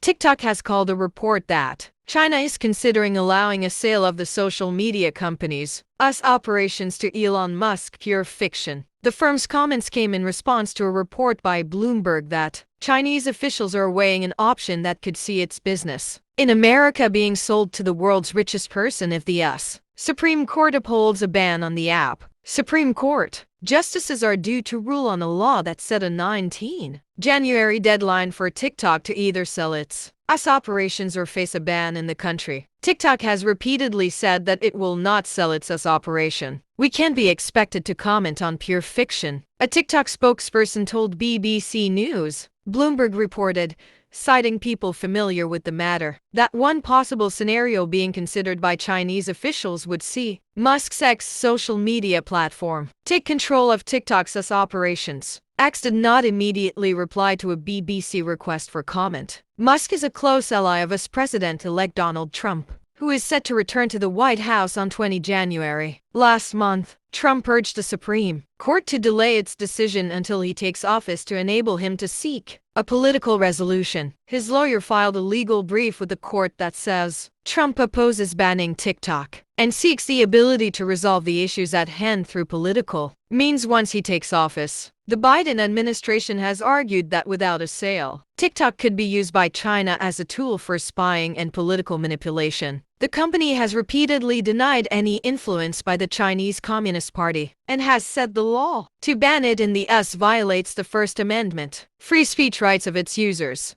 TikTok has called a report that China is considering allowing a sale of the social media company's operations to Elon Musk pure fiction. The firm's comments came in response to a report by Bloomberg that Chinese officials are weighing an option that could see its business in America being sold to the world's richest person if the U.S. Supreme Court upholds a ban on the app. Supreme Court justices are due to rule on a law that set a 19 January deadline for TikTok to either sell its operations or face a ban in the country. TikTok has repeatedly said that it will not sell its operation. "We can't be expected to comment on pure fiction," a TikTok spokesperson told BBC News. Bloomberg reported, citing people familiar with the matter, that one possible scenario being considered by Chinese officials would see Musk's X social media platform take control of TikTok's operations. X did not immediately reply to a BBC request for comment. Musk is a close ally of US President-elect Donald Trump, who is set to return to the White House on 20 January. Last month, Trump urged the Supreme Court to delay its decision until he takes office to enable him to seek a political resolution. His lawyer filed a legal brief with the court that says Trump opposes banning TikTok and seeks the ability to resolve the issues at hand through political means once he takes office. The Biden administration has argued that without a sale, TikTok could be used by China as a tool for spying and political manipulation. The company has repeatedly denied any influence by the Chinese Communist Party and has said the law to ban it in the US violates the First Amendment free speech rights of its users.